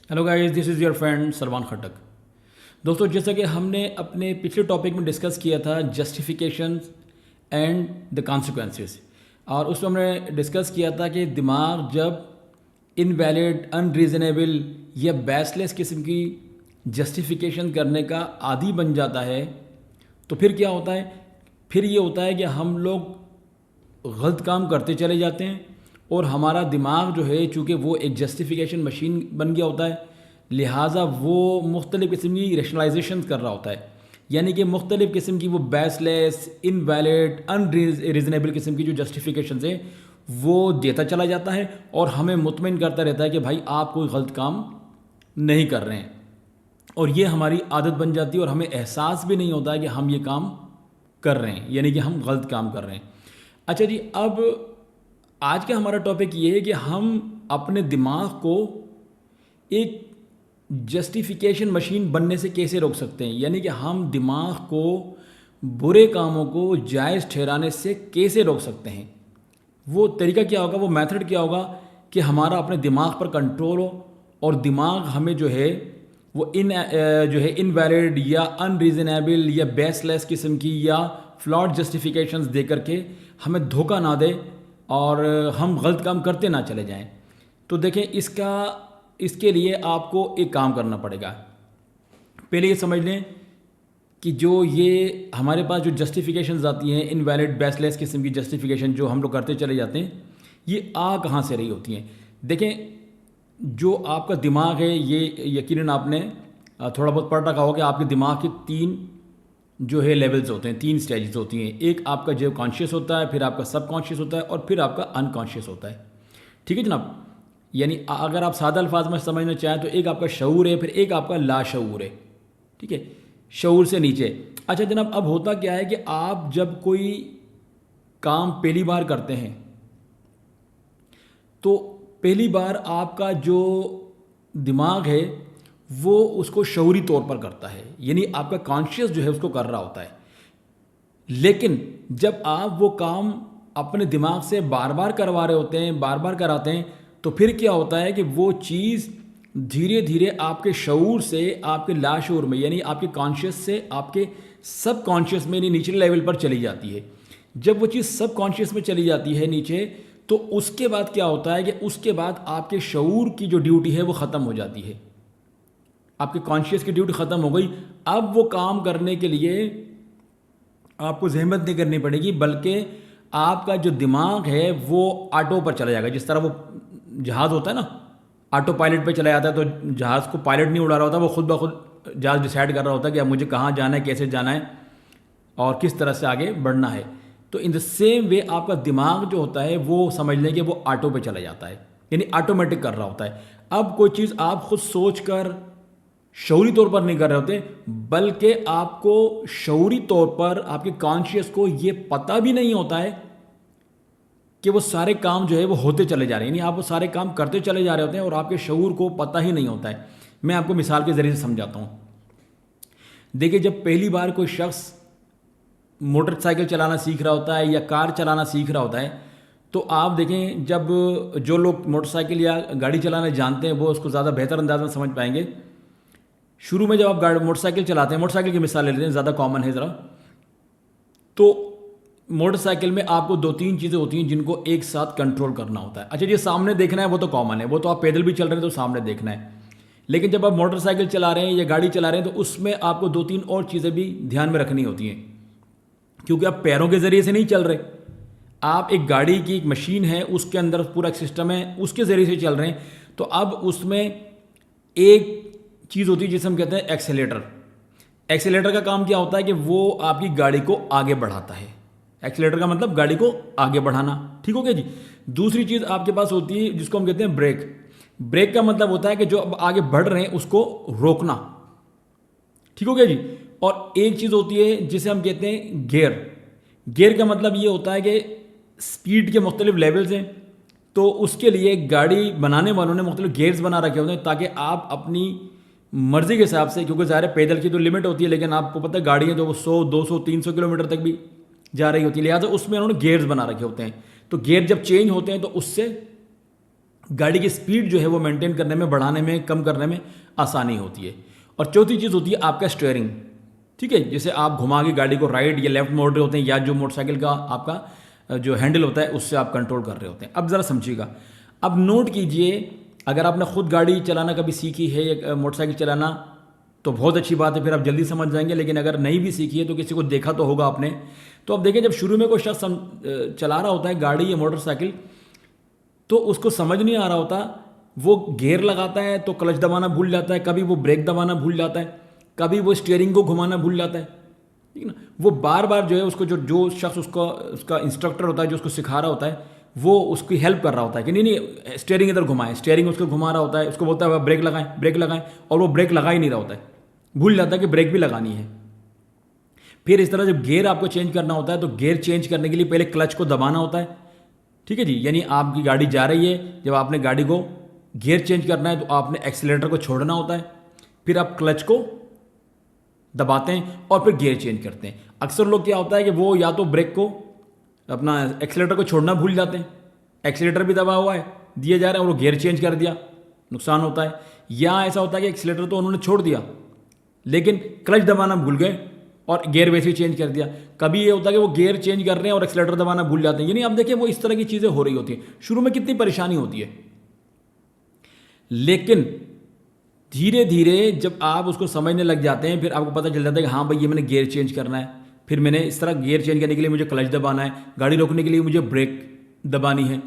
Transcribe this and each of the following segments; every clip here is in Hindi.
Hello guys, this is your friend Salman Khattak. दोस्तों, जैसा कि हमने अपने पिछले टॉपिक में डिस्कस किया था जस्टिफिकेशन एंड द कॉन्सिक्वेंसेस, और उसमें हमने डिस्कस किया था कि दिमाग जब इनवैलिड, अनरीजनेबल या बेसलेस किस्म की जस्टिफिकेशन करने का आदी बन जाता है तो फिर क्या होता है? फिर ये होता है कि हम लोग गलत काम करते चले जाते हैं और हमारा दिमाग जो है, चूँकि वो एक जस्टिफिकेशन मशीन बन गया होता है, लिहाजा वो मुख्तलिफ़ किस्म की रेशनलाइजेशन कर रहा होता है। यानी कि मुख्तलिफ़ किस्म की वो बेसलेस, इनवैलिड, अनरीजनेबल किस्म की जो जस्टिफिकेशन है वो देता चला जाता है और हमें मुतमिन करता रहता है कि भाई आप कोई गलत काम नहीं कर रहे हैं। और ये हमारी आदत बन जाती है और हमें एहसास भी नहीं होता है कि हम ये काम कर रहे हैं, यानी कि हम गलत काम कर रहे हैं। अच्छा जी, अब आज का हमारा टॉपिक ये है कि हम अपने दिमाग को एक जस्टिफिकेशन मशीन बनने से कैसे रोक सकते हैं, यानी कि हम दिमाग को बुरे कामों को जायज़ ठहराने से कैसे रोक सकते हैं। वो तरीका क्या होगा, वो मेथड क्या होगा कि हमारा अपने दिमाग पर कंट्रोल हो और दिमाग हमें जो है वो जो है इनवैलिड या अनरीजनेबल या बेसलेस किस्म की या फ्लॉड जस्टिफिकेशंस दे करके हमें धोखा ना दे और हम गलत काम करते ना चले जाएं। तो देखें, इसके लिए आपको एक काम करना पड़ेगा। पहले ये समझ लें कि जो ये हमारे पास जो जस्टिफिकेशंस आती हैं, इनवैलिड बेसलेस किस्म की जस्टिफिकेशन जो हम लोग करते चले जाते हैं, ये आ कहाँ से रही होती हैं? देखें, जो आपका दिमाग है, ये यकीनन आपने थोड़ा बहुत पढ़ रखा होगा कि आपके दिमाग के तीन जो है लेवल्स होते हैं, तीन स्टेजेस होती हैं। एक आपका जो कॉन्शियस होता है, फिर आपका सब कॉन्शियस होता है और फिर आपका अनकॉन्शियस होता है। ठीक है जनाब? यानी अगर आप सादा अल्फाज में समझना चाहें तो एक आपका शऊर है, फिर एक आपका लाशऊर है। ठीक है, शऊर से नीचे। अच्छा जनाब, अब होता क्या है कि आप जब कोई काम पहली बार करते हैं तो पहली बार आपका जो दिमाग है वो उसको शऊरी तौर पर करता है, यानी आपका कॉन्शियस जो है उसको कर रहा होता है। लेकिन जब आप वो काम अपने दिमाग से बार बार करवा रहे होते हैं, बार बार कराते हैं, तो फिर क्या होता है कि वो चीज़ धीरे धीरे आपके शऊर से आपके लाशऊर में, यानी आपके कॉन्शियस से आपके सब कॉन्शियस में, यानी निचले लेवल पर चली जाती है। जब वो चीज़ सब कॉन्शियस में चली जाती है नीचे, तो उसके बाद क्या होता है कि उसके बाद आपके शऊर की जो ड्यूटी है वो ख़त्म हो जाती है। आपके कॉन्शियस की ड्यूटी ख़त्म हो गई। अब वो काम करने के लिए आपको जहमत नहीं करनी पड़ेगी, बल्कि आपका जो दिमाग है वो ऑटो पर चला जाएगा। जिस तरह वो जहाज़ होता है ना, ऑटो पायलट पे चला जाता है, तो जहाज़ को पायलट नहीं उड़ा रहा होता, वो खुद ब खुद जहाज़ डिसाइड कर रहा होता है कि अब मुझे कहाँ जाना है, कैसे जाना है और किस तरह से आगे बढ़ना है। तो इन द सेम वे आपका दिमाग जो होता है वो समझ लें कि वो ऑटो पे चला जाता है, यानी ऑटोमेटिक कर रहा होता है। अब कोई चीज़ आप खुद सोच कर शऊरी तौर पर नहीं कर रहे होते, बल्कि आपको शऊरी तौर पर आपके कॉन्शियस को ये पता भी नहीं होता है कि वो सारे काम जो है वो होते चले जा रहे हैं, यानी आप वो सारे काम करते चले जा रहे होते हैं और आपके शऊर को पता ही नहीं होता है। मैं आपको मिसाल के ज़रिए से समझाता हूँ। देखिए, जब पहली बार कोई शख्स मोटरसाइकिल चलाना सीख रहा होता है या कार चलाना सीख रहा होता है, तो आप देखें, जब जो लोग मोटरसाइकिल या गाड़ी चलाना जानते हैं वो उसको ज़्यादा बेहतर अंदाज में समझ पाएंगे। शुरू में जब आप मोटरसाइकिल चलाते हैं, मोटरसाइकिल की मिसाल ले लेते हैं, ज़्यादा कॉमन है ज़रा। तो मोटरसाइकिल में आपको दो तीन चीज़ें होती हैं जिनको एक साथ कंट्रोल करना होता है। अच्छा, ये सामने देखना है वो तो कॉमन है, वो तो आप पैदल भी चल रहे हैं तो सामने देखना है। लेकिन जब आप मोटरसाइकिल चला रहे हैं या गाड़ी चला रहे हैं तो उसमें आपको दो तीन और चीज़ें भी ध्यान में रखनी होती हैं, क्योंकि आप पैरों के ज़रिए से नहीं चल रहे। आप एक गाड़ी की एक मशीन है, उसके अंदर पूरा एक सिस्टम है, उसके ज़रिए से चल रहे हैं। तो अब उसमें एक चीज़ होती है जिसे हम कहते हैं एक्सेलेटर। एक्सेलेटर का काम क्या होता है कि वो आपकी गाड़ी को आगे बढ़ाता है। एक्सेलेटर का मतलब गाड़ी को आगे बढ़ाना। ठीक हो गया जी? दूसरी चीज़ आपके पास होती है जिसको हम कहते हैं ब्रेक। ब्रेक का मतलब होता है कि जो अब आगे बढ़ रहे हैं उसको रोकना। ठीक हो गया जी? और एक चीज़ होती है जिसे हम कहते हैं गियर। गियर का मतलब ये होता है कि स्पीड के मुख्तलिफ लेवल्स हैं, तो उसके लिए गाड़ी बनाने वालों ने मुख्तलिफ गियर्स बना रखे होते हैं ताकि आप अपनी मर्ज़ी के हिसाब से, क्योंकि ज़ाहिर पैदल की तो लिमिट होती है, लेकिन आपको पता है गाड़ियाँ जो वो 100, 200, 300 किलोमीटर तक भी जा रही होती है, लिहाजा उसमें उन्होंने गियर्स बना रखे होते हैं। तो गियर जब चेंज होते हैं तो उससे गाड़ी की स्पीड जो है वो मेंटेन करने में, बढ़ाने में, कम करने में आसानी होती है। और चौथी चीज़ होती है आपका स्टीयरिंग। ठीक है, जैसे आप घुमा के गाड़ी को राइट या लेफ्ट मोड़ रहे होते हैं, या जो मोटरसाइकिल का आपका जो हैंडल होता है उससे आप कंट्रोल कर रहे होते हैं। अब ज़रा समझिएगा, अब नोट कीजिए, अगर आपने खुद गाड़ी चलाना कभी सीखी है या मोटरसाइकिल चलाना तो बहुत अच्छी बात है, फिर आप जल्दी समझ जाएंगे। लेकिन अगर नहीं भी सीखी है तो किसी को देखा तो होगा आपने। तो अब देखें, जब शुरू में कोई शख्स चला रहा होता है गाड़ी या मोटरसाइकिल, तो उसको समझ नहीं आ रहा होता, वो गियर लगाता है तो क्लच दबाना भूल जाता है, कभी वो ब्रेक दबाना भूल जाता है, कभी वो स्टीयरिंग को घुमाना भूल जाता है। ठीक है ना, वो बार बार जो है उसको जो शख्स उसका इंस्ट्रक्टर होता है जो उसको सिखा रहा होता है, वो उसकी हेल्प कर रहा होता है कि नहीं स्टीयरिंग इधर घुमाएं, स्टीयरिंग उसको घुमा रहा होता है, उसको बोलता है ब्रेक लगाएं ब्रेक लगाएं, और वो ब्रेक लगा ही नहीं रहा होता है, भूल जाता है कि ब्रेक भी लगानी है। फिर इस तरह जब गियर आपको चेंज करना होता है तो गियर चेंज करने के लिए पहले क्लच को दबाना होता है। ठीक है जी, यानी आपकी गाड़ी जा रही है, जब आपने गाड़ी को गियर चेंज करना है तो आपने एक्सीलेटर को छोड़ना होता है, फिर आप क्लच को दबाते हैं और फिर गियर चेंज करते हैं। अक्सर लोग क्या होता है कि वो या तो ब्रेक को अपना एक्सीलेटर को छोड़ना भूल जाते हैं, एक्सीलेटर भी दबा हुआ है दिया जा रहा है और वो गियर चेंज कर दिया, नुकसान होता है। या ऐसा होता है कि एक्सीलेटर तो उन्होंने छोड़ दिया लेकिन क्लच दबाना भूल गए और गियर वैसे ही चेंज कर दिया। कभी ये होता है कि वो गियर चेंज कर रहे हैं और एक्सीलेटर दबाना भूल जाते हैं। यानी आप देखिए वो इस तरह की चीज़ें हो रही होती हैं। शुरू में कितनी परेशानी होती है, लेकिन धीरे धीरे जब आप उसको समझने लग जाते हैं फिर आपको पता चल जाता है कि हाँ भाई ये मैंने गियर चेंज करना है, फिर मैंने इस तरह गियर चेंज करने के लिए मुझे क्लच दबाना है, गाड़ी रोकने के लिए मुझे ब्रेक दबानी है,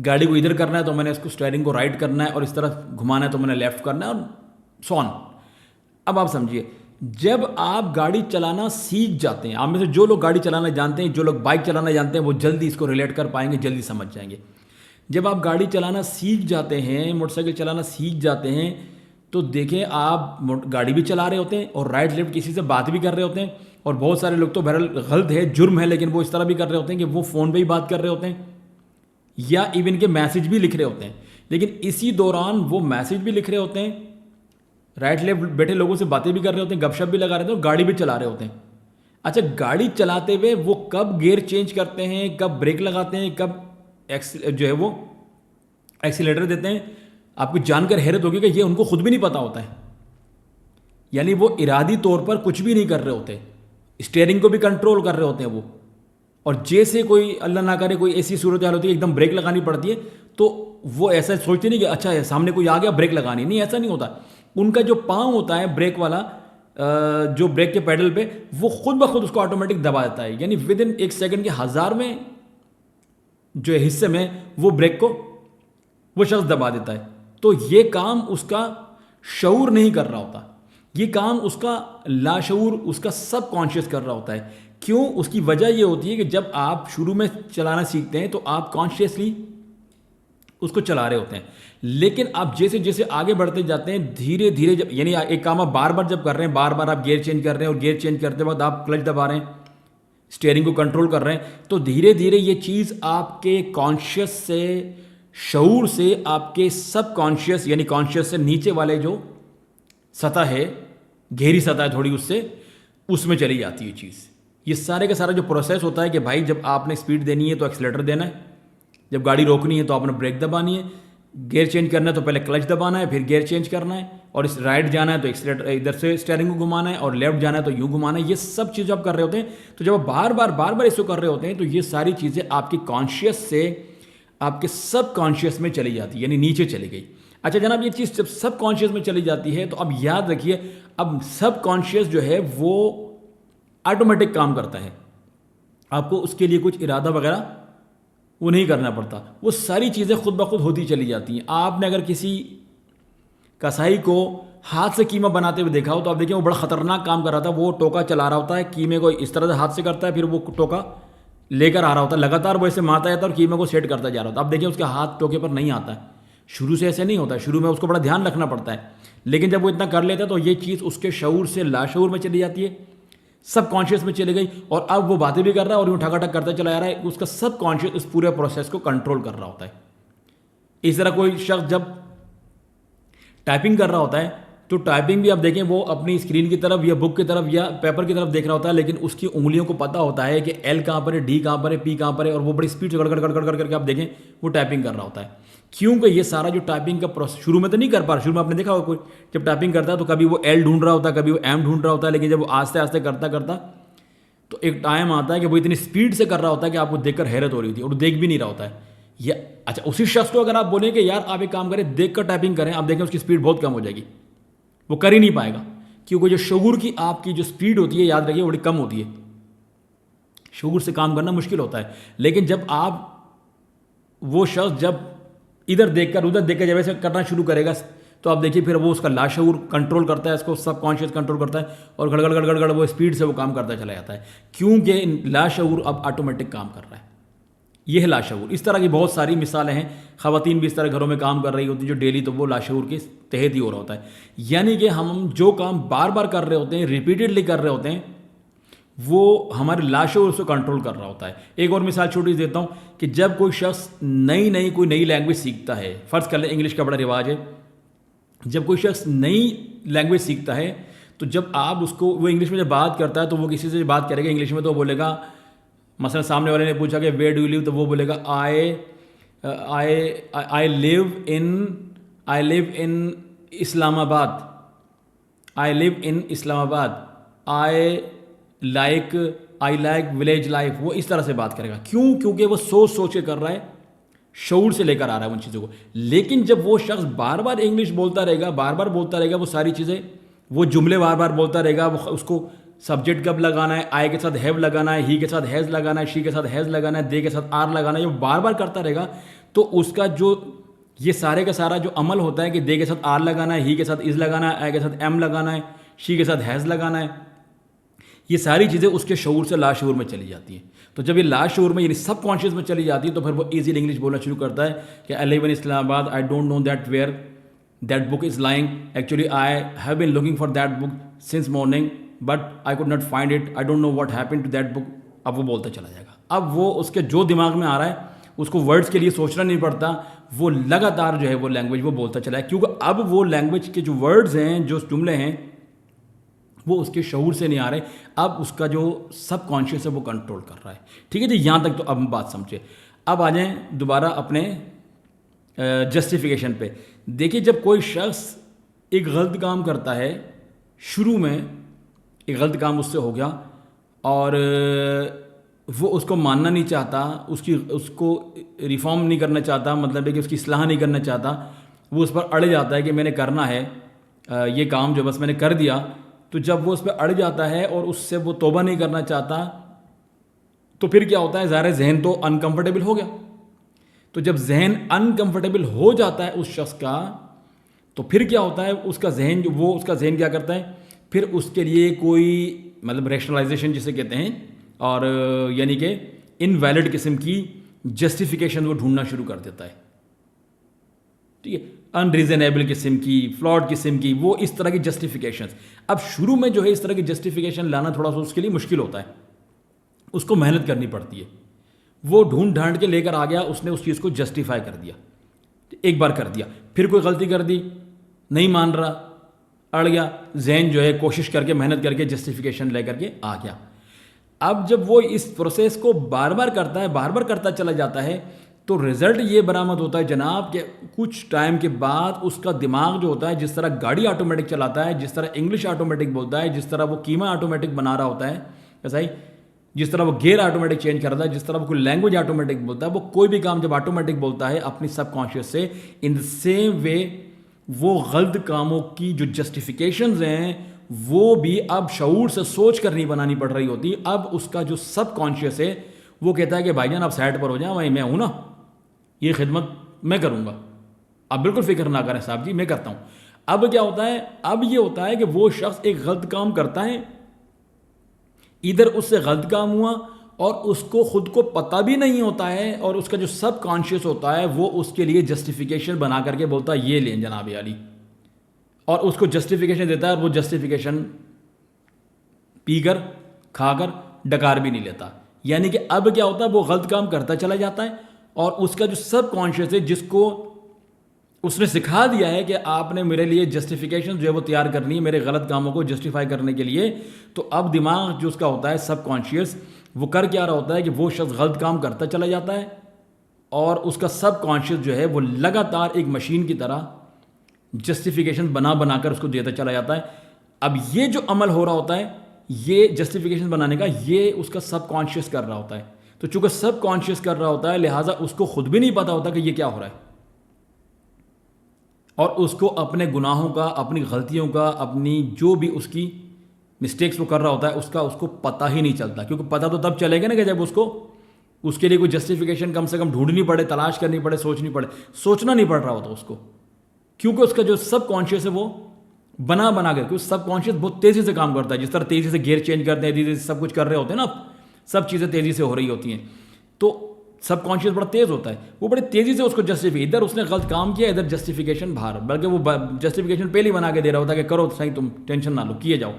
गाड़ी को इधर करना है तो मैंने इसको स्टीयरिंग को राइट करना है और इस तरह घुमाना है तो मैंने लेफ्ट करना है और सो ऑन। अब आप समझिए, जब आप गाड़ी चलाना सीख जाते हैं, आप में से जो लोग गाड़ी चलाना जानते हैं, जो लोग बाइक चलाना जानते हैं, वो जल्दी इसको रिलेट कर पाएंगे, जल्दी समझ जाएंगे। जब आप गाड़ी चलाना सीख जाते हैं, मोटरसाइकिल चलाना सीख जाते हैं, तो देखें आप गाड़ी भी चला रहे होते हैं और राइट लेफ्ट किसी से बात भी कर रहे होते हैं। और बहुत सारे लोग तो बहरहाल गलत है, जुर्म है, लेकिन वो इस तरह भी कर रहे होते हैं कि वो फ़ोन पे ही बात कर रहे होते हैं या इवन के मैसेज भी लिख रहे होते हैं। लेकिन इसी दौरान वो मैसेज भी लिख रहे होते हैं, राइट लेफ्ट बैठे लोगों से बातें भी कर रहे होते हैं, गपशप भी लगा रहे होते हैं और गाड़ी भी चला रहे होते हैं। अच्छा, गाड़ी चलाते हुए वो कब गियर चेंज करते हैं, कब ब्रेक लगाते हैं, कब जो है वो एक्सीलेटर देते हैं, आपको जानकर हैरत होगी कि ये उनको खुद भी नहीं पता होता है। यानी वो इरादी तौर पर कुछ भी नहीं कर रहे होते, स्टीयरिंग को भी कंट्रोल कर रहे होते हैं वो। और जैसे कोई अल्लाह ना करे कोई ऐसी सूरत हाल होती है एकदम ब्रेक लगानी पड़ती है, तो वो ऐसा सोचते नहीं कि अच्छा है सामने कोई आ गया ब्रेक लगानी, नहीं, ऐसा नहीं होता। उनका जो पाँव होता है ब्रेक वाला, जो ब्रेक के पैडल पे, वो खुद ब खुद उसको ऑटोमेटिक दबा देता है। यानी विद इन 1 सेकंड के 1000 में जो हिस्से में वो ब्रेक को वो शख्स दबा देता है। तो ये काम उसका शऊर नहीं कर रहा होता, ये काम उसका लाशऊर, उसका सब कॉन्शियस कर रहा होता है। क्यों? उसकी वजह ये होती है कि जब आप शुरू में चलाना सीखते हैं तो आप कॉन्शियसली उसको चला रहे होते हैं, लेकिन आप जैसे जैसे आगे बढ़ते जाते हैं धीरे धीरे, जब यानी एक काम आप बार बार जब कर रहे हैं, बार बार आप गियर चेंज कर रहे हैं और गियर चेंज करते वक्त आप क्लच दबा रहे हैं, स्टीयरिंग को कंट्रोल कर रहे हैं, तो धीरे धीरे ये चीज़ आपके कॉन्शियस से, शऊर से आपके सब कॉन्शियस, यानी कॉन्शियस से नीचे वाले जो सतह है, गहरी सतह है थोड़ी, उसमें चली जाती है चीज़। ये सारे का सारा जो प्रोसेस होता है कि भाई जब आपने स्पीड देनी है तो एक्सीलेटर देना है, जब गाड़ी रोकनी है तो आपने ब्रेक दबानी है, गियर चेंज करना है तो पहले क्लच दबाना है, फिर गियर चेंज करना है, और इस राइट जाना है तो एक्सीलेटर इधर से स्टीयरिंग को घुमाना है, और लेफ्ट जाना है तो यूँ घुमाना है। ये सब चीज़ें आप कर रहे होते हैं। तो जब आप बार बार इसको कर रहे होते हैं तो ये सारी चीज़ें आपकी कॉन्शियस से आपके सब कॉन्शियस में चली जाती है, यानी नीचे चली गई। अच्छा जनाब, ये चीज़ जब सब कॉन्शियस में चली जाती है तो अब याद रखिए, अब सब कॉन्शियस जो है वो ऑटोमेटिक काम करता है, आपको उसके लिए कुछ इरादा वगैरह वो नहीं करना पड़ता, वो सारी चीज़ें खुद ब खुद होती चली जाती हैं। आपने अगर किसी कसाई को हाथ से कीमा बनाते हुए देखा हो तो आप देखिए वो बड़ा ख़तरनाक काम कर रहा था, वो टोका चला रहा होता है, कीमे को इस तरह से हाथ से करता है, फिर वो टोका लेकर आ रहा होता है, लगातार वो ऐसे मारता जाता है और कीमे को सेट करता जा रहा होता है। आप देखिए उसका हाथ टोके पर नहीं आता है, शुरू से ऐसे नहीं होता है, शुरू में उसको बड़ा ध्यान रखना पड़ता है, लेकिन जब वो इतना कर लेता है तो ये चीज़ उसके शऊर से लाशऊर में चली जाती है, सब कॉन्शियस में चली गई, और अब वो बातें भी कर रहा है और यूँ ठकाठक करता चला जा रहा है, उसका सब कॉन्शियस इस पूरे प्रोसेस को कंट्रोल कर रहा होता है। इस तरह कोई शख्स जब टाइपिंग कर रहा होता है तो टाइपिंग भी आप देखें वो अपनी स्क्रीन की तरफ या बुक की तरफ या पेपर की तरफ देख रहा होता है, लेकिन उसकी उंगलियों को पता होता है कि एल कहाँ पर है, डी कहाँ पर है, पी कहाँ पर है, और वो बड़ी स्पीड से गड़गड़ गड़गड़ गड़ करके आप देखें वो टाइपिंग कर रहा होता है। क्योंकि ये सारा जो टाइपिंग का प्रोसेस शुरू में तो नहीं कर पा रहा। शुरू में आपने देखा होगा कोई जब टाइपिंग करता है तो कभी वो एल ढूंढ रहा होता है, कभी वो एम ढूंढ रहा होता है, लेकिन जब वो आस्ते आस्ते करता करता तो एक टाइम आता है कि वो इतनी स्पीड से कर रहा होता है कि आपको देखकर हैरत हो रही थी और देख भी नहीं रहा होता है। या अच्छा, उसी शख्स को अगर आप बोलें कि यार आप एक काम करें, देख कर टाइपिंग करें, आप देखें उसकी स्पीड बहुत कम हो जाएगी, वो कर ही नहीं पाएगा। क्योंकि जो शऊर की आपकी जो स्पीड होती है, याद रखिए, बड़ी कम होती है। शऊर से काम करना मुश्किल होता है। लेकिन जब आप वो शख्स जब इधर देखकर उधर देखकर जब ऐसे करना शुरू करेगा तो आप देखिए फिर वो उसका लाशऊर कंट्रोल करता है, इसको सबकॉन्शियस कंट्रोल करता है और गड़गड़ गड़गड़ गड़ वो स्पीड से वो काम करता चला जाता है, क्योंकि लाशऊर अब ऑटोमेटिक काम कर रहा है। यह है लाशऊर। इस तरह की बहुत सारी मिसालें हैं। ख़वातीन भी इस तरह घरों में काम कर रही होती हैं जो डेली, तो वो लाशऊर के तहत ही हो रहा होता है। यानी कि हम जो काम बार बार कर रहे होते हैं, रिपीटेडली कर रहे होते हैं, वो हमारे लाशऊर उसको कंट्रोल कर रहा होता है। एक और मिसाल छोटी सी देता हूँ कि जब कोई शख्स कोई नई लैंग्वेज सीखता है, फ़र्ज़ कर लें इंग्लिश का बड़ा रिवाज है, जब कोई शख्स नई लैंग्वेज सीखता है तो जब आप उसको, वो इंग्लिश में जब बात करता है तो वो किसी से बात करेगा इंग्लिश में, तो वो बोलेगा, मसलन सामने वाले ने पूछा कि वेयर डू यू लिव, तो वो बोलेगा आई live in Islamabad, I live in Islamabad, I like village life. वो इस तरह से बात करेगा। क्यों? क्योंकि वो सोच सोच के कर रहा है, शऊर से लेकर आ रहा है उन चीज़ों को। लेकिन जब वो शख्स बार बार इंग्लिश बोलता रहेगा, बार बार बोलता रहेगा, वो सारी चीज़ें, वो जुमले बार बार बोलता रहेगा, वो उसको सब्जेक्ट कब लगाना है, आई के साथ हैव लगाना है, ही के साथ हैज़ लगाना है, शी के साथ हैज़ लगाना है, दे के साथ आर लगाना है, ये बार बार करता रहेगा तो उसका जो ये सारे का सारा जो अमल होता है कि दे के साथ आर लगाना है, ही के साथ इज़ लगाना है, आई के साथ एम लगाना है, शी के साथ हैज़ लगाना है, ये सारी चीज़ें उसके शऊर से लाशऊर में चली जाती हैं। तो जब ये लाशऊर में यानी सब कॉन्शियस में चली जाती है तो फिर वो ईजीली इंग्लिश बोलना शुरू करता है कि I live in Islamabad, I don't know that where that book is lying, actually I have been looking for that book since morning but I could not find it, I don't know what happened to that book. अब वो बोलता चला जाएगा। अब वो उसके जो दिमाग में आ रहा है उसको वर्ड्स के लिए सोचना नहीं पड़ता, वो लगातार जो है वो लैंग्वेज वो बोलता चला है, क्योंकि अब वो लैंग्वेज के जो वर्ड्स हैं, जो जुमले हैं, वो उसके शऊर से नहीं आ रहे, अब उसका जो सब कॉन्शियस है वो कंट्रोल कर रहा है। ठीक है जी, यहाँ तक तो अब हम बात समझे। अब आ जाएं दोबारा अपने जस्टिफिकेशन पे। देखिए, जब कोई शख्स एक गलत काम करता है, शुरू में एक गलत काम उससे हो गया और वो उसको मानना नहीं चाहता, उसको रिफॉर्म नहीं करना चाहता, मतलब है कि उसकी इस्लाह नहीं करना चाहता, वो उस पर अड़ जाता है कि मैंने करना है ये काम, जो बस मैंने कर दिया। तो जब वो उस पर अड़ जाता है और उससे वो तौबा नहीं करना चाहता, तो फिर क्या होता है, ज़ाहिर जहन तो अनकंफर्टेबल हो गया। तो जब जहन अनकंफर्टेबल हो जाता है उस शख्स का, तो फिर क्या होता है, उसका जहन उसका जहन क्या करता है, फिर उसके लिए कोई मतलब रैशनलाइजेशन जिसे कहते हैं, और यानी कि इनवैलिड किस्म की जस्टिफिकेशन वो ढूंढना शुरू कर देता है। ठीक है, अनरीजनेबल किस्म की, फ्लॉड किस्म की, वो इस तरह की जस्टिफिकेशंस। अब शुरू में जो है इस तरह की जस्टिफिकेशन लाना थोड़ा सा उसके लिए मुश्किल होता है, उसको मेहनत करनी पड़ती है। वो ढूंढ ढांड के लेकर आ गया, उसने उस चीज़ को जस्टिफाई कर दिया, एक बार कर दिया, फिर कोई गलती कर दी, नहीं मान रहा, अड़ गया, जहन जो है कोशिश करके मेहनत करके जस्टिफिकेशन लेकर के आ गया। अब जब वो इस प्रोसेस को बार बार करता है, बार बार करता चला जाता है, तो रिज़ल्ट ये बरामद होता है जनाब कि कुछ टाइम के बाद उसका दिमाग जो होता है, जिस तरह गाड़ी ऑटोमेटिक चलाता है, जिस तरह इंग्लिश ऑटोमेटिक बोलता है, जिस तरह वो कीमा ऑटोमेटिक बना रहा होता है, ऐसा ही जिस तरह वो गियर ऑटोमेटिक चेंज करता है, जिस तरह वो कोई लैंग्वेज ऑटोमेटिक बोलता है, वो कोई भी काम जब ऑटोमेटिक बोलता है अपनी सबकॉन्शियस से, इन द सेम वे वो गलत कामों की जो जस्टिफिकेशंस हैं वो भी अब शऊर से सोच कर नहीं बनानी पड़ रही होती। अब उसका जो सबकॉन्शियस है वो कहता है कि भाईजान आप साइड पर हो जाए, भाई मैं हूँ ना, ये खिदमत मैं करूँगा, आप बिल्कुल फिक्र ना करें साहब जी, मैं करता हूँ। अब क्या होता है, अब ये होता है कि वो शख्स एक गलत काम करता है, इधर उससे गलत काम हुआ और उसको खुद को पता भी नहीं होता है, और उसका जो सब कॉन्शियस होता है वो उसके लिए जस्टिफिकेशन बना करके बोलता है ये लें जनाब अली, और उसको जस्टिफिकेशन देता है, और वो जस्टिफिकेशन पीकर खाकर डकार भी नहीं लेता। यानी कि अब क्या होता है, वो गलत काम करता चला जाता है और उसका जो सब कॉन्शियस है, जिसको उसने सिखा दिया है कि आपने मेरे लिए जस्टिफिकेशन जो है वो तैयार करनी है मेरे गलत कामों को जस्टिफाई करने के लिए। तो अब दिमाग जो उसका होता है सबकॉन्शियस, वो कर क्या रहा होता है कि वो शख्स गलत काम करता चला जाता है और उसका सबकॉन्शियस जो है वो लगातार एक मशीन की तरह जस्टिफिकेशन बना बनाकर उसको देता चला जाता है। अब ये जो अमल हो रहा होता है, ये जस्टिफिकेशन बनाने का, ये उसका सबकॉन्शियस कर रहा होता है। तो चूंकि सबकॉन्शियस कर रहा होता है, लिहाजा उसको खुद भी नहीं पता होता कि ये क्या हो रहा है, और उसको अपने गुनाहों का, अपनी गलतियों का, अपनी जो भी उसकी मिस्टेक्स वो कर रहा होता है उसको पता ही नहीं चलता। क्योंकि पता तो तब चलेगा ना कि जब उसको उसके लिए कोई जस्टिफिकेशन कम से कम ढूंढनी पड़े, तलाश करनी पड़े, सोचनी पड़े। सोचना नहीं पड़ रहा होता उसको, क्योंकि उसका जो सबकॉन्शियस है वो बना बना के, क्योंकि सबकॉन्शियस बहुत तेज़ी से काम करता है। जिस तरह तेज़ी से गियर चेंज करते हैं, तेज़ी से सब कुछ कर रहे होते हैं ना, सब चीज़ें तेज़ी से हो रही होती हैं, तो सबकॉन्शियस बड़ा तेज़ होता है, वो बड़ी तेज़ी से उसको जस्टिफाई, इधर उसने गलत काम किया, इधर जस्टिफिकेशन बाहर, बल्कि वो जस्टिफिकेशन पहले ही बना के दे रहा होता है कि करो सही, तुम टेंशन ना लो, किए जाओ।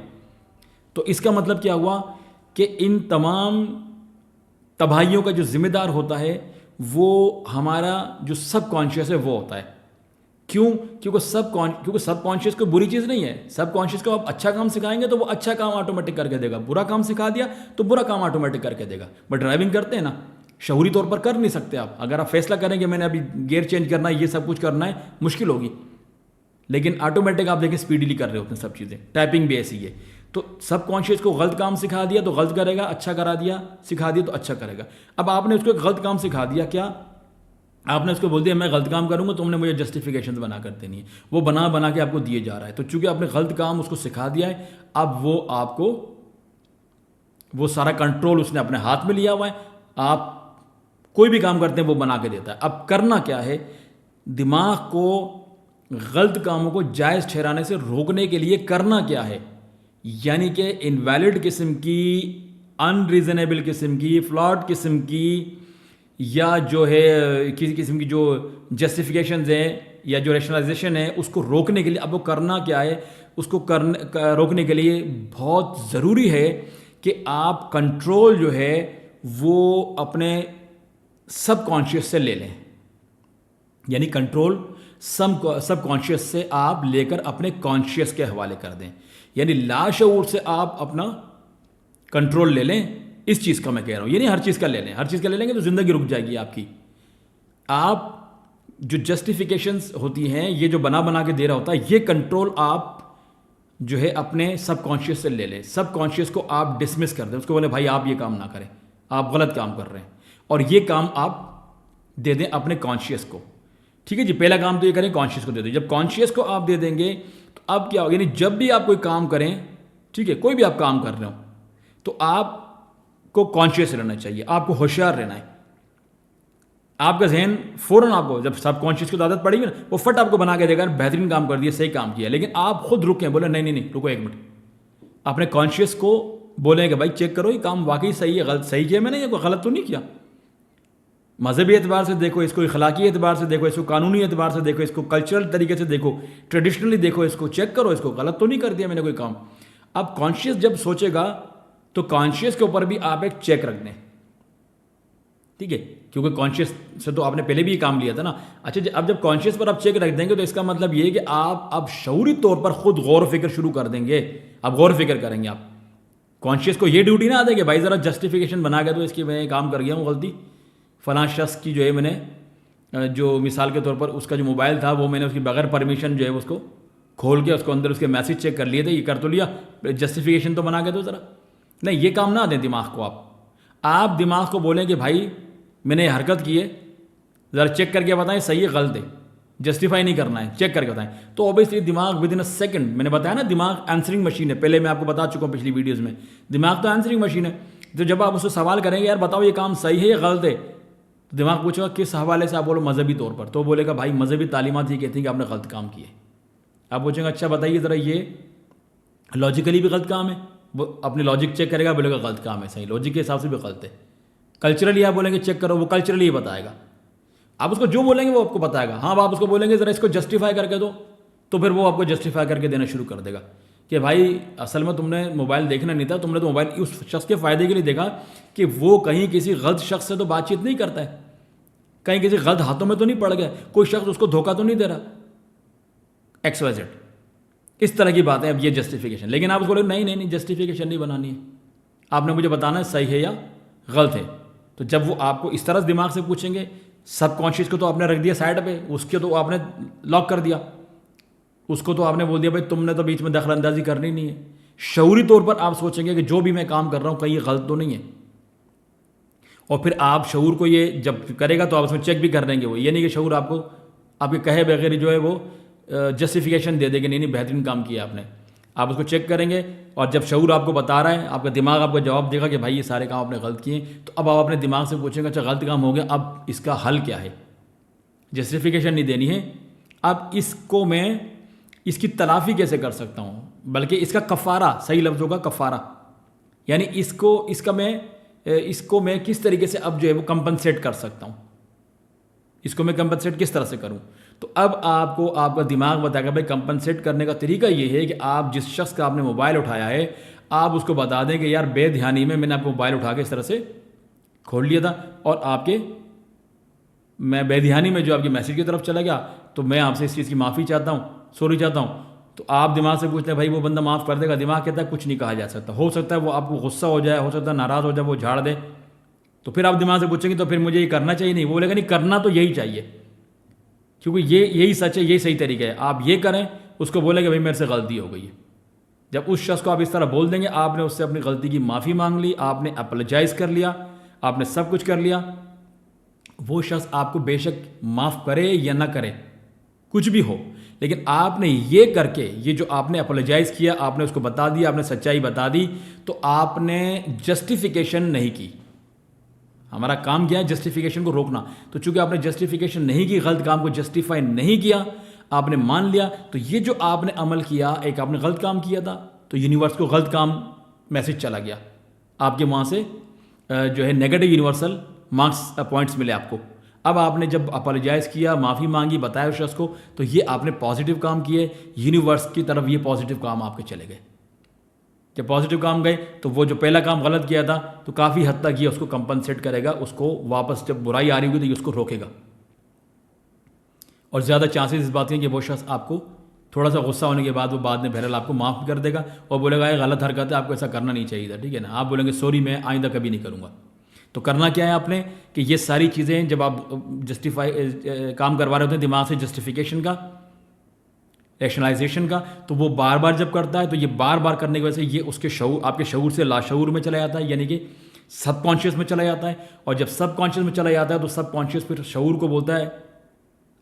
तो इसका मतलब क्या हुआ कि इन तमाम तबाहियों का जो जिम्मेदार होता है वो हमारा जो सबकॉन्शियस है वो होता है। क्यों? क्योंकि सबकॉन्शियस कोई बुरी चीज़ नहीं है। सबकॉन्शियस को आप अच्छा काम सिखाएंगे तो वो अच्छा काम ऑटोमेटिक करके देगा, बुरा काम सिखा दिया तो बुरा काम ऑटोमेटिक करके देगा। बट ड्राइविंग करते हैं ना, शऊरी तौर पर कर नहीं सकते आप। अगर आप फैसला करेंगे मैंने अभी गियर चेंज करना है, ये सब कुछ करना है, मुश्किल होगी, लेकिन ऑटोमेटिक आप देखें स्पीडली कर रहे होते हैं सब चीज़ें। टाइपिंग भी ऐसी है। तो सबकॉन्शियस को गलत काम सिखा दिया तो गलत करेगा, अच्छा करा दिया, सिखा दिया तो अच्छा करेगा। अब आपने उसको गलत काम सिखा दिया, क्या आपने उसको बोल दिया मैं गलत काम करूंगा, तुमने मुझे जस्टिफिकेशन बना कर देनी है, वो बना बना के आपको दिए जा रहा है। तो चूंकि आपने गलत काम उसको सिखा दिया है, अब वो आपको वो सारा कंट्रोल उसने अपने हाथ में लिया हुआ है। आप कोई भी काम करते हैं वो बना के देता है। अब करना क्या है, दिमाग को गलत कामों को जायज़ ठहराने से रोकने के लिए करना क्या है, यानी कि इनवैलिड किस्म की, अनरीजनेबल किस्म की, फ्लॉड किस्म की, या जो है किसी किस्म की जो जस्टिफिकेशन हैं या जो रैशनलाइजेशन है, उसको रोकने के लिए अब वो करना क्या है, उसको रोकने के लिए बहुत ज़रूरी है कि आप कंट्रोल जो है वो अपने सबकॉन्शियस से ले लें। यानी कंट्रोल सबकॉन्शियस से आप लेकर अपने कॉन्शियस के हवाले कर दें, यानी लाशऊर से आप अपना कंट्रोल ले लें। इस चीज़ का मैं कह रहा हूँ, ये नहीं हर चीज़ का ले लें। हर चीज़ का ले लेंगे तो ज़िंदगी रुक जाएगी आपकी। आप जो जस्टिफिकेशंस होती हैं, ये जो बना बना के दे रहा होता है, ये कंट्रोल आप जो है अपने सबकॉन्शियस से ले लें। सबकॉन्शियस को आप डिसमिस कर दें, उसको बोले भाई आप ये काम ना करें, आप गलत काम कर रहे हैं, और ये काम आप दे दें अपने कॉन्शियस को। ठीक है जी, पहला काम तो ये करें, कॉन्शियस को दे दें। जब कॉन्शियस को आप दे देंगे तो अब क्या होगा, यानी जब भी आप कोई काम करें, ठीक है, कोई भी आप काम कर रहे हो, तो आपको कॉन्शियस रहना चाहिए, आपको होशियार रहना है। आपका जहन फौरन आपको, जब सब कॉन्शियस की आदत पड़ेगी ना, वो फट आपको बना के देगा बेहतरीन काम कर दिया, सही काम किया। लेकिन आप खुद रुकें, बोले नहीं नहीं नहीं रुको एक मिनट, अपने कॉन्शियस को बोलें कि भाई चेक करो ये काम वाकई सही है, गलत सही किया मैंने, ये कोई गलत तो नहीं किया। मजहबी एतबार से देखो इसको, इखलाकी एतबार से देखो इसको, कानूनी एतबार से देखो इसको, कल्चरल तरीके से देखो, ट्रेडिशनली देखो इसको, चेक करो इसको, गलत तो नहीं कर दिया मैंने कोई काम। अब कॉन्शियस जब सोचेगा तो कॉन्शियस के ऊपर भी आप एक चेक रख दें, ठीक है, क्योंकि कॉन्शियस से तो आपने पहले भी ये काम लिया था ना। अच्छा, अब जब कॉन्शियस पर आप चेक रख देंगे तो इसका मतलब ये है कि आप अब शऊरी तौर पर खुद गौर फिक्र शुरू कर देंगे। अब गौर फिक्र करेंगे आप, कॉन्शियस को ये ड्यूटी ना आ देंगे भाई ज़रा जस्टिफिकेशन बना के, तो इसकी मैं काम कर गया हूँ गलती, फलां शख्स की जो है मैंने जो मिसाल के तौर पर उसका जो मोबाइल था वो मैंने उसकी बगैर परमिशन जो है उसको खोल के उसको अंदर उसके मैसेज चेक कर लिए थे, ये कर तो लिया, जस्टिफिकेशन तो बना के दो ज़रा। नहीं, ये काम ना दें दिमाग को। आप दिमाग को बोलें कि भाई मैंने ये हरकत की है, ज़रा चेक करके बताएं सही है गलत है, जस्टिफाई नहीं करना है, चेक करके बताएं। तो ऑब्वियसली दिमाग विद इन अ सेकंड, मैंने बताया ना दिमाग आंसरिंग मशीन है, पहले मैं आपको बता चुका हूँ पिछली वीडियोज़ में, दिमाग तो आंसरिंग मशीन है। तो जब आप उससे सवाल करेंगे यार बताओ ये काम सही है या गलत है, तो दिमाग पूछेगा किस हवाले से, आप बोलो मजहबी तौर पर, तो बोलेगा भाई मजहबी तालीमात ये कहती हैं कि आपने गलत काम किए। आप पूछेंगे अच्छा बताइए ज़रा ये लॉजिकली भी गलत काम है, वो अपने लॉजिक चेक करेगा, बोलेगा गलत काम है, सही लॉजिक के हिसाब से भी गलत है। कल्चरली आप बोलेंगे चेक करो, वो कल्चरली ही बताएगा। आप उसको जो बोलेंगे वो आपको बताएगा। हाँ, आप उसको बोलेंगे ज़रा इसको जस्टिफाई करके दो, तो फिर वो आपको जस्टिफाई करके देना शुरू कर देगा कि भाई असल में तुमने मोबाइल देखना नहीं था, तुमने तो मोबाइल उस शख्स के फ़ायदे के लिए देखा कि वो कहीं किसी गलत शख्स से तो बातचीत नहीं करता है, कहीं किसी गलत हाथों में तो नहीं पड़ गया, कोई शख्स उसको धोखा तो नहीं दे रहा, XYZ। इस तरह की बातें। अब ये जस्टिफिकेशन, लेकिन आप उसको बोले नहीं जस्टिफिकेशन नहीं बनानी है, आपने मुझे बताना है सही है या गलत है। तो जब वो आपको इस तरह से दिमाग से पूछेंगे, सबकॉन्शियस को तो आपने रख दिया साइड पे, उसके तो आपने लॉक कर दिया, उसको तो आपने बोल दिया भाई तुमने तो बीच में दखल अंदाजी करनी नहीं है। शऊरी तौर पर आप सोचेंगे कि जो भी मैं काम कर रहा हूँ कहीं ये गलत तो नहीं है, और फिर आप शऊर को ये जब करेगा तो आप उसमें चेक भी कर देंगे। वो ये नहीं कि शऊर आपको आपके कहे बगैर जो है वो जस्टिफिकेशन दे देंगे, नहीं बेहतरीन काम किया आपने। आप उसको चेक करेंगे, और जब शऊर आपको बता रहा है, आपका दिमाग आपको जवाब देगा कि भाई ये सारे काम आपने गलत किए, तो अब आप अपने दिमाग से पूछेंगे अच्छा गलत काम हो गया, अब इसका हल क्या है। जस्टिफिकेशन नहीं देनी है, अब इसको मैं इसकी तलाफ़ी कैसे कर सकता हूँ, बल्कि इसका कफ़ारा, सही लफ्ज़ होगा कफ़ारा, यानी इसको मैं किस तरीके से अब जो है वो कंपनसेट कर सकता हूँ, इसको मैं कंपनसेट किस तरह से करूँ। तो अब आपको आपका दिमाग बताएगा भाई कंपनसेट करने का तरीका ये है कि आप जिस शख्स का आपने मोबाइल उठाया है, आप उसको बता दें कि यार बेध्यानी में मैंने आपको मोबाइल उठा के इस तरह से खोल लिया था, और मैं बेध्यानी में जो आपके मैसेज की तरफ चला गया, तो मैं आपसे इस चीज़ की माफ़ी चाहता हूँ, सॉरी चाहता हूँ। तो आप दिमाग से पूछते हैं भाई वो बंदा माफ़ कर देगा, दिमाग कहता है कुछ नहीं कहा जा सकता। हो सकता है वो आपको गुस्सा हो जाए, हो सकता है नाराज़ हो जाए, वो झाड़ दे, तो फिर आप दिमाग से पूछेंगे तो फिर मुझे ये करना चाहिए, नहीं, वो बोलेगा नहीं करना तो यही चाहिए, क्योंकि यही सच है, यही सही तरीका है, आप ये करें। उसको बोलेगा भाई मेरे से गलती हो गई है। जब उस शख्स को आप इस तरह बोल देंगे, आपने उससे अपनी गलती की माफ़ी मांग ली, आपने अपोलोजाइज़ कर लिया, आपने सब कुछ कर लिया, वो शख्स आपको बेशक माफ़ करे या ना करे, कुछ भी हो, लेकिन आपने ये करके, ये जो आपने अपोलोजाइज़ किया, आपने उसको बता दिया, आपने सच्चाई बता दी, तो आपने जस्टिफिकेशन नहीं की। हमारा काम क्या है, जस्टिफिकेशन को रोकना। तो चूंकि आपने जस्टिफिकेशन नहीं की, गलत काम को जस्टिफाई नहीं किया, आपने मान लिया, तो ये जो आपने अमल किया, एक आपने गलत काम किया था, तो यूनिवर्स को गलत काम मैसेज चला गया, आपके वहाँ से जो है नेगेटिव यूनिवर्सल मार्क्स पॉइंट्स मिले आपको। अब आपने जब अपोलोजाइज़ किया, माफ़ी मांगी, बताया उस शख्स को, तो ये आपने पॉजिटिव काम किए, यूनिवर्स की तरफ ये पॉजिटिव काम आपके चले गए। जब पॉजिटिव काम गए तो वो जो पहला काम गलत किया था, तो काफ़ी हद तक ये उसको कंपनसेट करेगा, उसको वापस जब बुराई आ रही होगी तो ये उसको रोकेगा। और ज़्यादा चांसेस इस बात के कि वो शख्स आपको थोड़ा सा गुस्सा होने के बाद वो बाद में बहरहाल आपको माफ़ कर देगा और बोलेगा ये गलत हरकत है, आपको ऐसा करना नहीं चाहिए था, ठीक है ना। आप बोलेंगे सॉरी, मैं आइंदा कभी नहीं करूँगा। तो करना क्या है आपने कि ये सारी चीज़ें जब आप काम करवा रहे होते हैं दिमाग से, जस्टिफिकेशन का, रैशनलाइजेशन का, तो वो बार बार जब करता है तो ये बार बार करने की वजह से ये उसके शऊर, आपके शऊर से लाशऊर में चला जाता है, यानी कि सबकॉन्शियस में चला जाता है। और जब सबकॉन्शियस में चला जाता है तो सबकॉन्शियस फिर शऊर को बोलता है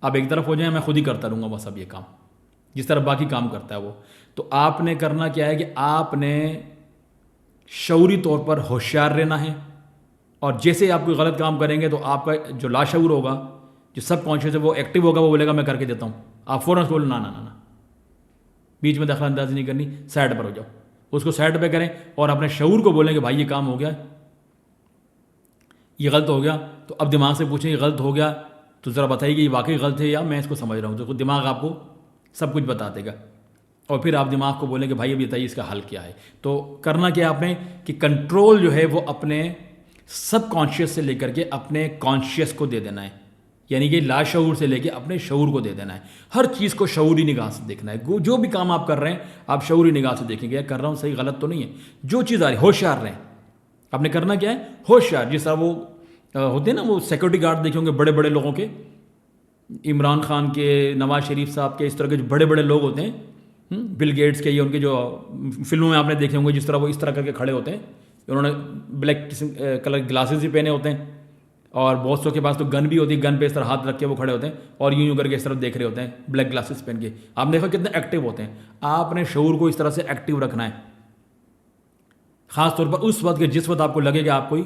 आप एक तरफ हो जाए, मैं खुद ही करता रहूँगा बस अब ये काम, जिस तरह बाकी काम करता है वो। तो आपने करना क्या है कि आपने शऊरी तौर पर होशियार रहना है, और जैसे आप कोई गलत काम करेंगे तो आपका जो लाशऊर होगा, जो सबकॉन्शियस है, वो एक्टिव होगा, वो बोलेगा मैं करके देता हूँ। आप फ़ौरन बोलो ना ना ना ना, बीच में दखल अंदाजी नहीं करनी, साइड पर हो जाओ, उसको साइड पे करें और अपने शऊर को बोलेंगे भाई ये काम हो गया, ये गलत हो गया। तो अब दिमाग से पूछें ये गलत हो गया तो ज़रा बताइए कि ये वाकई गलत है या मैं इसको समझ रहा हूँ। तो दिमाग आपको सब कुछ बता देगा, और फिर आप दिमाग को बोलेंगे भाई अब बताइए इसका हल क्या है। तो करना क्या आपने कि कंट्रोल जो है वो अपने सबकॉन्शियस से लेकर के अपने कॉन्शियस को दे देना है, यानी कि लाशऊर से लेके अपने शऊर को दे देना है। हर चीज़ को शऊरी निगाह से देखना है। जो भी काम आप कर रहे हैं आप शऊरी निगाह से देखेंगे, या कर रहा हूँ सही गलत तो नहीं है, जो चीज़ आ रही होशियार रहें। आपने करना क्या है, होशियार। जिस तरह वो होते हैं ना, वो सिक्योरिटी गार्ड देखे होंगे बड़े बड़े लोगों के, इमरान खान के, नवाज शरीफ साहब के, इस तरह के जो बड़े बड़े लोग होते हैं, बिल गेट्स के, ये उनके जो फिल्मों में आपने देखे होंगे जिस तरह वो इस तरह करके खड़े होते हैं, उन्होंने ब्लैक कलर ग्लासेस भी पहने होते हैं, और बहुत सौ के पास तो गन भी होती है, गन पे इस तरह हाथ रख के वो खड़े होते हैं और यूं करके इस तरफ देख रहे होते हैं ब्लैक ग्लासेस पहन के। आप देखो कितने एक्टिव होते हैं। आपने शऊर को इस तरह से एक्टिव रखना है, ख़ास तौर पर उस वक्त के जिस वक्त आपको लगे कि आप कोई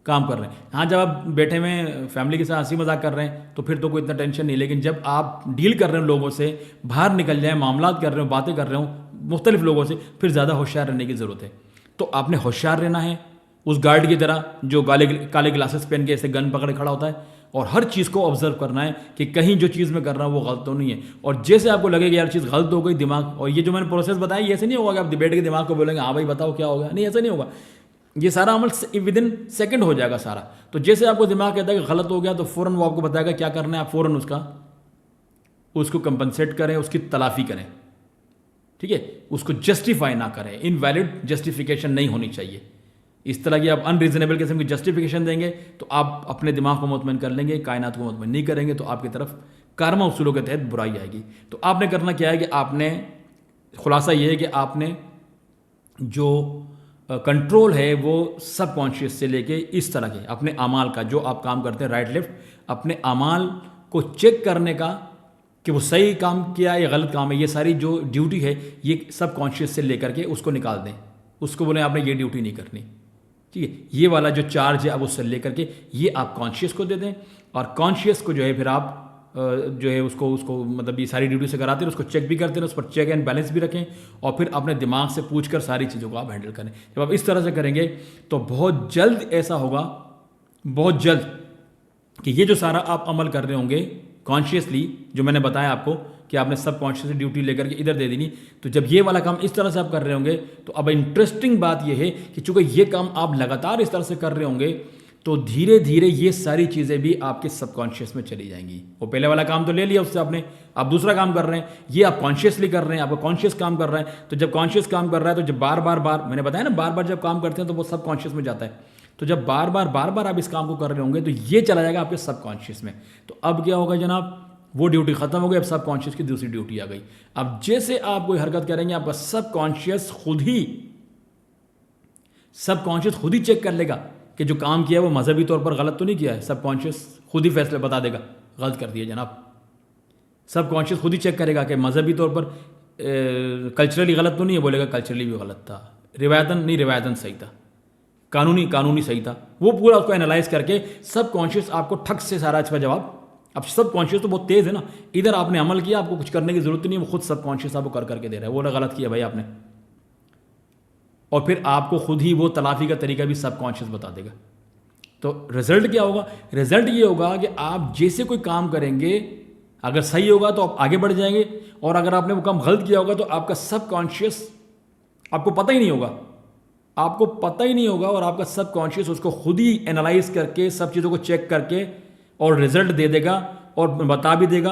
काम कर रहे हैं। हाँ, जब आप बैठे हुए फैमिली के साथ हंसी मजाक कर रहे हैं तो फिर तो कोई इतना टेंशन नहीं, लेकिन जब आप डील कर रहे हो लोगों से, बाहर निकल जाए, मामलात कर रहे हो, बातें कर रहे हो मुख्तलिफ लोगों से, फिर ज़्यादा होशियार रहने की ज़रूरत है। तो आपने होशियार रहना है उस गार्ड की तरह जो काले ग्लासेस पहन के ऐसे गन पकड़े खड़ा होता है, और हर चीज़ को ऑब्जर्व करना है कि कहीं जो चीज़ मैं कर रहा हूँ वो गलत तो नहीं है। और जैसे आपको लगे कि यार चीज़ गलत हो गई, दिमाग, और ये जो मैंने प्रोसेस बताया, ये ऐसे नहीं होगा कि आप बैठ के दिमाग को बोलेंगे हाँ भाई बताओ क्या होगा, नहीं, ऐसा नहीं होगा। ये सारा अमल विद इन सेकेंड हो जाएगा सारा। तो जैसे आपको दिमाग कहता है कि गलत हो गया तो फ़ौरन वो आपको बताएगा क्या करना है, आप फ़ौरन उसको कंपनसेट करें, उसकी तलाफ़ी करें, ठीक है, उसको जस्टिफाई ना करें। इनवैलिड जस्टिफिकेशन नहीं होनी चाहिए। इस तरह की आप अनरीजनेबल किस्म की जस्टिफिकेशन देंगे तो आप अपने दिमाग को मुतमईन कर लेंगे, कायनात को मुतमईन नहीं करेंगे तो आपकी तरफ कारमा उसूलों के तहत बुराई आएगी। तो आपने करना क्या है कि आपने, खुलासा ये है कि आपने जो कंट्रोल है वो सब कॉन्शियस से लेके इस तरह के अपने अमाल का, जो आप काम करते हैं राइट लेफ्ट, अपने अमाल को चेक करने का कि वो सही काम किया या गलत काम है, ये सारी जो ड्यूटी है ये सब कॉन्शियस से लेकर के उसको निकाल दें। उसको बोले आपने ये ड्यूटी नहीं करनी, ठीक है, ये वाला जो चार्ज है अब उससे लेकर के ये आप कॉन्शियस को दे दें, और कॉन्शियस को जो है फिर आप जो है उसको मतलब ये सारी ड्यूटी से कराते हैं, उसको चेक भी करते हैं, उस पर चेक एंड बैलेंस भी रखें, और फिर अपने दिमाग से पूछकर सारी चीज़ों को आप हैंडल करें। जब आप इस तरह से करेंगे तो बहुत जल्द ऐसा होगा, बहुत जल्द, कि ये जो सारा आप अमल कर रहे होंगे कॉन्शियसली, जो मैंने बताया आपको कि आपने सब कॉन्शियस ड्यूटी लेकर के इधर दे देनी, तो जब ये वाला काम इस तरह से आप कर रहे होंगे तो अब इंटरेस्टिंग बात ये है कि चूंकि ये काम आप लगातार इस तरह से कर रहे होंगे तो धीरे धीरे ये सारी चीज़ें भी आपके सबकॉन्शियस में चली जाएंगी। वो पहले वाला काम तो ले लिया उससे आपने, आप दूसरा काम कर रहे हैं, ये आप कॉन्शियसली कर रहे हैं, आपका कॉन्शियस काम कर रहा है। तो जब कॉन्शियस काम कर रहा है तो जब बार बार मैंने बताया ना, बार बार जब काम करते हैं तो वो सबकॉन्शियस में जाता है। तो जब बार बार आप इस काम को कर रहे होंगे तो ये चला जाएगा आपके सबकॉन्शियस में। तो अब क्या होगा जनाब, वो ड्यूटी खत्म हो गई, अब सबकॉन्शियस की दूसरी ड्यूटी आ गई। अब जैसे आप कोई हरकत करेंगे आपका सबकॉन्शियस खुद ही चेक कर लेगा कि जो काम किया है वो मजहबी तौर पर गलत तो नहीं किया है। सबकॉन्शियस खुद ही फैसले बता देगा गलत कर दिया जनाब। सबकॉन्शियस खुद ही चेक करेगा कि मजहबी तौर पर कल्चरली गलत तो नहीं है, बोलेगा कल्चरली भी गलत था, रिवायतन सही था, कानूनी सही था। वो पूरा उसको एनालाइज करके सबकॉन्शियस आपको ठक से सारा इसका जवाब। अब सबकॉन्शियस तो बहुत तेज़ है ना, इधर आपने अमल किया, आपको कुछ करने की जरूरत नहीं है, वो खुद सबकॉन्शियस आपको कर करके दे रहा है, वो ना गलत किया भाई आपने, और फिर आपको खुद ही वो तलाफी का तरीका भी सबकॉन्शियस बता देगा। तो रिजल्ट क्या होगा, रिजल्ट ये होगा कि आप जैसे कोई काम करेंगे अगर सही होगा तो आप आगे बढ़ जाएंगे, और अगर आपने वो काम गलत किया होगा तो आपका सबकॉन्शियस आपको पता ही नहीं होगा, और आपका सबकॉन्शियस उसको खुद ही एनालाइज करके सब चीज़ों को चेक करके और रिजल्ट दे देगा और बता भी देगा।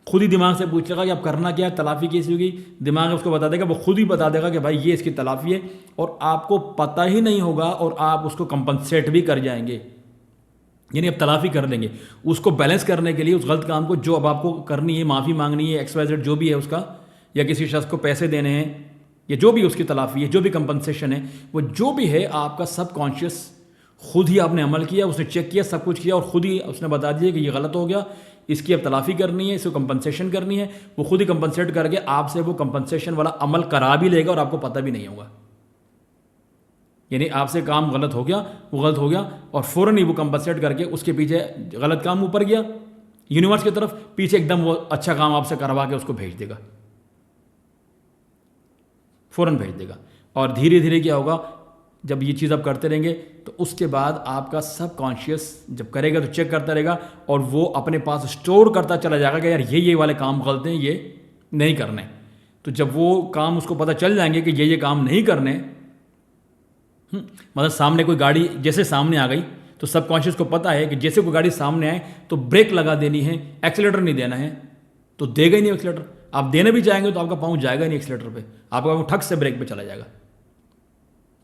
खुद ही दिमाग से पूछेगा कि आप करना क्या है, तलाफ़ी कैसी होगी, दिमाग उसको बता देगा, वो खुद ही बता देगा कि भाई ये इसकी तलाफ़ी है, और आपको पता ही नहीं होगा और आप उसको कंपनसेट भी कर जाएंगे, यानी आप तलाफ़ी कर लेंगे। उसको बैलेंस करने के लिए उस गलत काम को जो अब आपको करनी है, माफ़ी मांगनी है, XYZ जो भी है उसका, या किसी शख्स को पैसे देने हैं, या जो भी उसकी तलाफ़ी है, जो भी कंपनसेशन है, वो जो भी है आपका सबकॉन्शियस खुद ही आपने अमल किया, उसने चेक किया, सब कुछ किया, और खुद ही उसने बता दिया कि ये गलत हो गया, इसकी अब तलाफ़ी करनी है, इसको कंपनसेशन करनी है। वो खुद ही कंपनसेट करके आपसे वो कंपनसेशन वाला अमल करा भी लेगा और आपको पता भी नहीं होगा। यानी आपसे काम गलत हो गया, वो गलत हो गया, और फ़ौरन ही वो कंपनसेट करके उसके पीछे गलत काम ऊपर गया यूनिवर्स की तरफ, पीछे एकदम वो अच्छा काम आपसे करवा के उसको भेज देगा, फ़ौरन भेज देगा। और धीरे धीरे क्या होगा, जब ये चीज़ आप करते रहेंगे तो उसके बाद आपका सबकॉन्शियस जब करेगा तो चेक करता रहेगा, और वो अपने पास स्टोर करता चला जाएगा कि यार ये वाले काम गलत हैं, ये नहीं करने। तो जब वो काम उसको पता चल जाएंगे कि ये काम नहीं करने, मतलब सामने कोई गाड़ी जैसे सामने आ गई तो सबकॉन्शियस को पता है कि जैसे कोई गाड़ी सामने आए तो ब्रेक लगा देनी है, एक्सीलेटर नहीं देना है, तो देगा ही नहीं एक्सीलेटर। आप देने भी जाएंगे तो आपका पाँव जाएगा नहीं एक्सीलेटर पे, आपका पाँव ठक से ब्रेक पे चला जाएगा।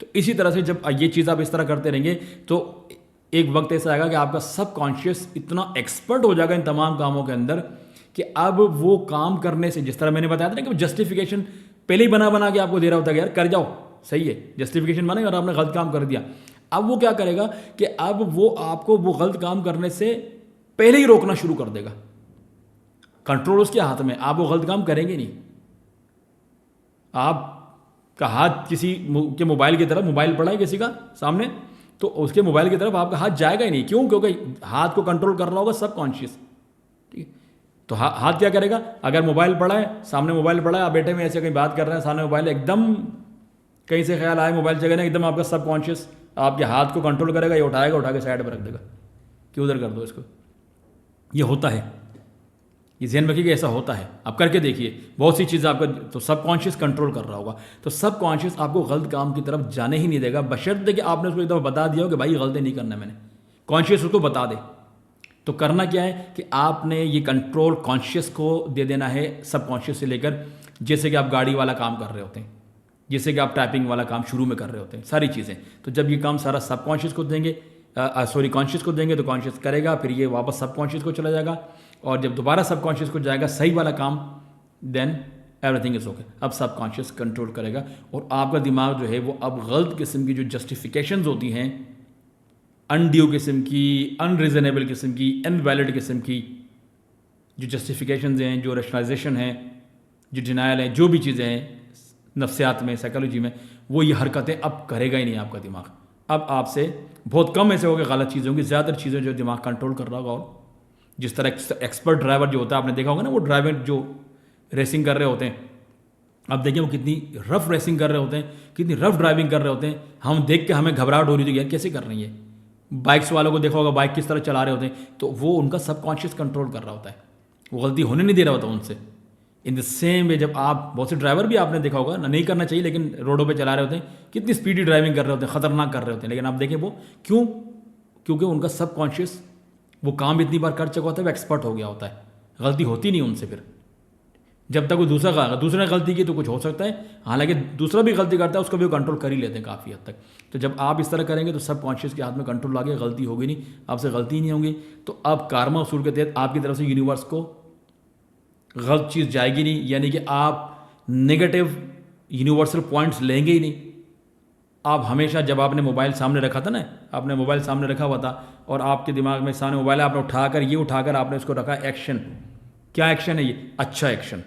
तो इसी तरह से जब ये चीज़ आप इस तरह करते रहेंगे तो एक वक्त ऐसा आएगा कि आपका सबकॉन्शियस इतना एक्सपर्ट हो जाएगा इन तमाम कामों के अंदर कि अब वो काम करने से, जिस तरह मैंने बताया था ना कि जस्टिफिकेशन पहले ही बना के आपको दे रहा होता है कि यार कर जाओ, सही है, जस्टिफिकेशन माने और आपने गलत काम कर दिया। अब वो क्या करेगा कि अब वो आपको वो गलत काम करने से पहले ही रोकना शुरू कर देगा। कंट्रोल उसके हाथ में, आप वो गलत काम करेंगे नहीं। आपका हाथ किसी के मोबाइल की तरफ, मोबाइल पड़ा है किसी का सामने, तो उसके मोबाइल की तरफ आपका हाथ जाएगा ही नहीं। क्यों? क्योंकि हाथ को कंट्रोल कर रहा होगा सबकॉन्शियस। ठीक है, तो हाथ क्या करेगा? अगर मोबाइल पड़ा है, सामने मोबाइल पड़ा है, आप बैठे में ऐसे कहीं बात कर रहे हैं, सामने मोबाइल, एकदम कहीं से ख्याल आए मोबाइल जगह ना, एकदम आपका सबकॉन्शियस आपके हाथ को कंट्रोल करेगा, ये उठाएगा, उठा के साइड पर रख देगा कि उधर कर दो इसको। ये होता है। ये ध्यान रखिएगा, ऐसा होता है, आप करके देखिए। बहुत सी चीज़ें आपका तो सबकॉन्शियस कंट्रोल कर रहा होगा, तो सबकॉन्शियस आपको गलत काम की तरफ जाने ही नहीं देगा, बशर्ते कि आपने उसको एक दफ़ा बता दिया हो कि भाई गलती नहीं करना मैंने, कॉन्शियस उसको बता दे। तो करना क्या है कि आपने ये कंट्रोल कॉन्शियस को दे देना है सबकॉन्शियस से लेकर, जैसे कि आप गाड़ी वाला काम कर रहे होते हैं, जैसे कि आप टाइपिंग वाला काम शुरू में कर रहे होते हैं, सारी चीज़ें। तो जब ये काम सारा सबकॉन्शियस को देंगे, कॉन्शियस को देंगे, तो कॉन्शियस करेगा, फिर ये वापस सबकॉन्शियस को चला जाएगा, और जब दोबारा सबकॉन्शियस को जाएगा सही वाला काम, देन एवरीथिंग इज ओके। अब सबकॉन्शियस कंट्रोल करेगा, और आपका दिमाग जो है वो अब गलत किस्म की जो जस्टिफिकेशंस होती हैं, अनड्यू किस्म की, अनरीजनेबल किस्म की, इनवैलिड किस्म की जो जस्टिफिकेशंस हैं, जो रैशनलाइजेशन है, जो डिनायल है, जो भी चीज़ें हैं नफ्सियात में, साइकोलॉजी में, वो ये हरकतें अब करेगा ही नहीं आपका दिमाग। अब आपसे बहुत कम ऐसे होगा गलत चीज़ें होंगी, ज़्यादातर चीज़ें जो दिमाग कंट्रोल कर रहा होगा। और जिस तरह एक्सपर्ट ड्राइवर जो होता है, आपने देखा होगा ना, वो ड्राइवर जो रेसिंग कर रहे होते हैं, अब देखिए वो कितनी रफ रेसिंग कर रहे होते हैं, कितनी रफ ड्राइविंग कर रहे होते हैं, हम देख के हमें घबराहट हो रही थी यार कैसे कर रही है। बाइक्स वालों को देखा होगा, बाइक किस तरह चला रहे होते हैं, तो वो उनका सबकॉन्शियस कंट्रोल कर रहा होता है, वो गलती होने नहीं दे रहा होता उनसे। इन द सेम वे जब आप, बहुत से ड्राइवर भी आपने देखा होगा, नहीं करना चाहिए लेकिन रोडों पे चला रहे होते हैं, कितनी स्पीडी ड्राइविंग कर रहे होते हैं, ख़तरनाक कर रहे होते हैं, लेकिन आप देखें वो क्यों, क्योंकि उनका सबकॉन्शियस वो काम इतनी बार कर चुका होता है, वो एक्सपर्ट हो गया होता है, गलती होती नहीं उनसे। फिर जब तक वो दूसरे ने गलती की तो कुछ हो सकता है, हालांकि दूसरा भी गलती करता है उसको भी वो कंट्रोल कर ही लेते हैं काफ़ी हद तक। तो जब आप इस तरह करेंगे तो सबकॉन्शियस के हाथ में कंट्रोल आ गया, गलती होगी नहीं, आपसे गलती ही नहीं होगी। तो अब कार्मा उसूल के तहत आपकी तरफ से यूनिवर्स को गलत चीज़ जाएगी नहीं, यानी कि आप नेगेटिव यूनिवर्सल पॉइंट्स लेंगे ही नहीं। आप हमेशा, जब आपने मोबाइल सामने रखा था ना, आपने मोबाइल सामने रखा हुआ था और आपके दिमाग में सामने मोबाइल, आपने उठाकर आपने उसको रखा एक्शन। क्या एक्शन है ये? अच्छा एक्शन,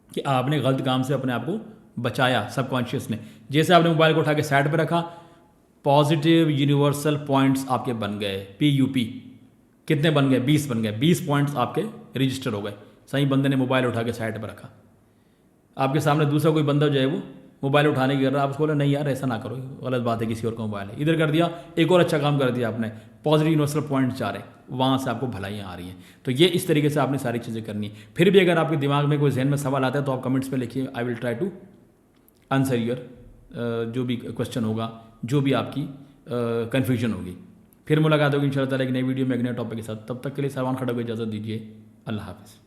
कि आपने गलत काम से अपने आप को बचाया सबकॉन्शियस ने। जैसे आपने मोबाइल को उठा के साइड पे रखा, पॉजिटिव यूनिवर्सल पॉइंट्स आपके बन गए, PUP कितने बन गए? 20 बन गए, 20 पॉइंट्स आपके रजिस्टर हो गए। सही बंदे ने मोबाइल उठा के साइड पर रखा। आपके सामने दूसरा कोई बंदा जो है वो मोबाइल उठाने की कर रहा है, आप उसको बोले नहीं यार ऐसा ना करो, गलत बात है, किसी और का मोबाइल है, इधर कर दिया, एक और अच्छा काम कर दिया आपने, पॉजिटिव यूनिवर्सल पॉइंट्स जा रहे हैं, वहाँ से आपको भलाइयाँ आ रही हैं। तो ये इस तरीके से आपने सारी चीज़ें करनी है। फिर भी अगर आपके दिमाग में कोई जहन में सवाल आता है तो आप कमेंट्स में लिखिए, I will try to answer your जो भी क्वेश्चन होगा, जो भी आपकी कन्फ्यूजन होगी। फिर मुलाकात होगी इंशाअल्लाह ताला एक नई वीडियो में एक नए टॉपिक के साथ। तब तक के लिए सरवान खड़ा को इजाज़त दीजिए। अल्लाह हाफ़िज़।